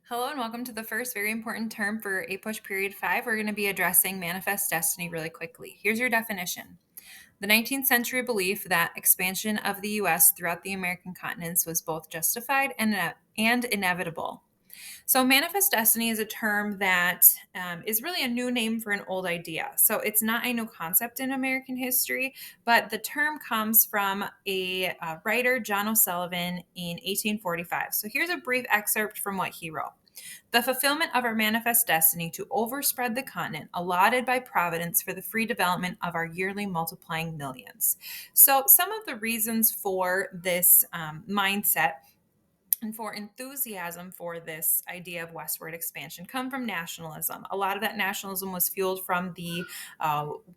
Hello and welcome to the first very important term for APUSH period 5. We're going to be addressing manifest destiny really quickly. Here's your definition. The 19th century belief that expansion of the US throughout the American continents was both justified and inevitable. So, manifest destiny is a term that is really a new name for an old idea. So, it's not a new concept in American history, but the term comes from a writer, John O'Sullivan, in 1845. So, here's a brief excerpt from what he wrote. The fulfillment of our manifest destiny to overspread the continent allotted by Providence for the free development of our yearly multiplying millions. So, some of the reasons for this mindset and for enthusiasm for this idea of westward expansion come from nationalism. A lot of that nationalism was fueled from the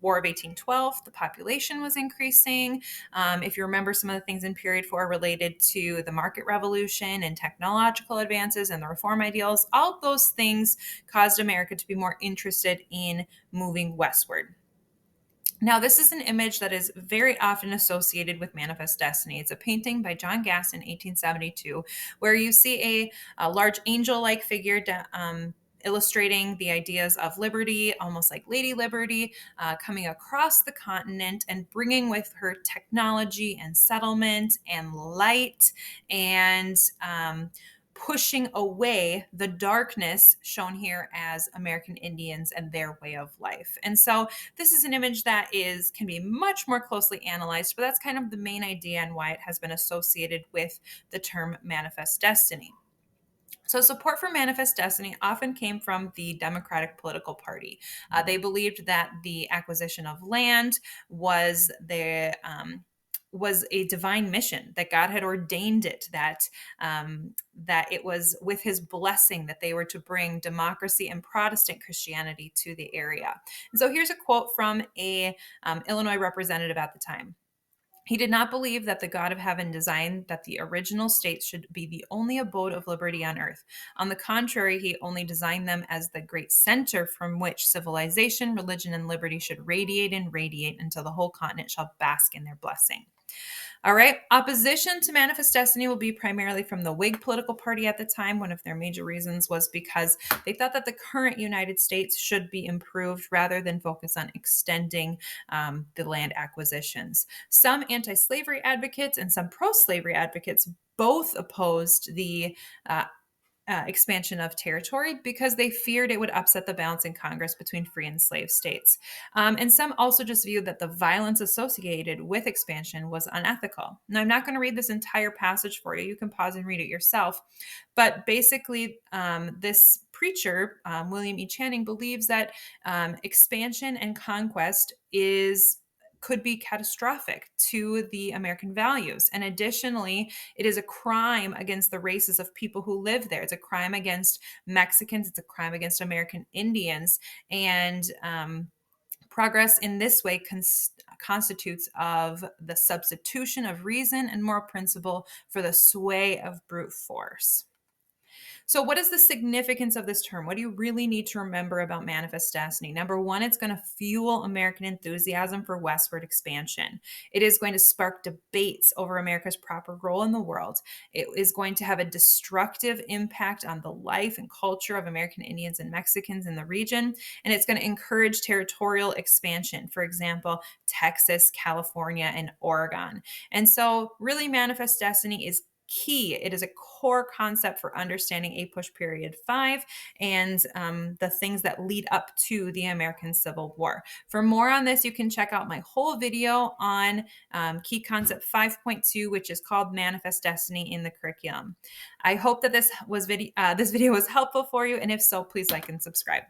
War of 1812. The population was increasing. If you remember, some of the things in period 4 related to the market revolution and technological advances and the reform ideals. All of those things caused America to be more interested in moving westward. Now, this is an image that is very often associated with manifest destiny. It's a painting by John Gass in 1872, where you see a large angel like figure illustrating the ideas of liberty, almost like Lady Liberty, coming across the continent and bringing with her technology and settlement and light and pushing away the darkness shown here as American Indians and their way of life. And so this is an image that can be much more closely analyzed, but that's kind of the main idea and why it has been associated with the term manifest destiny. So, support for manifest destiny often came from the Democratic political party. They believed that the acquisition of land was was a divine mission, that God had ordained it, that it was with His blessing that they were to bring democracy and Protestant Christianity to the area. And so, here's a quote from a Illinois representative at the time. He did not believe that the God of heaven designed that the original states should be the only abode of liberty on earth. On the contrary, he only designed them as the great center from which civilization, religion, and liberty should radiate and radiate until the whole continent shall bask in their blessing. All right. Opposition to manifest destiny will be primarily from the Whig political party at the time. One of their major reasons was because they thought that the current United States should be improved rather than focus on extending the land acquisitions. Some anti slavery advocates and some pro slavery advocates both opposed the expansion of territory because they feared it would upset the balance in Congress between free and slave states. And some also just viewed that the violence associated with expansion was unethical. Now, I'm not going to read this entire passage for you. You can pause and read it yourself. But basically, this preacher, William E. Channing, believes that expansion and conquest could be catastrophic to the American values. And additionally, it is a crime against the races of people who live there. It's a crime against Mexicans, it's a crime against American Indians. And progress in this way constitutes of the substitution of reason and moral principle for the sway of brute force. So, what is the significance of this term? What do you really need to remember about manifest destiny? Number one, it's going to fuel American enthusiasm for westward expansion. It is going to spark debates over America's proper role in the world. It is going to have a destructive impact on the life and culture of American Indians and Mexicans in the region. And it's going to encourage territorial expansion, for example, Texas, California, and Oregon. And so, really, manifest destiny is key. It is a core concept for understanding APUSH period 5 and the things that lead up to the American Civil War. For more on this, you can check out my whole video on key concept 5.2, which is called Manifest Destiny in the Curriculum. I hope that this video was helpful for you, and if so, please like and subscribe.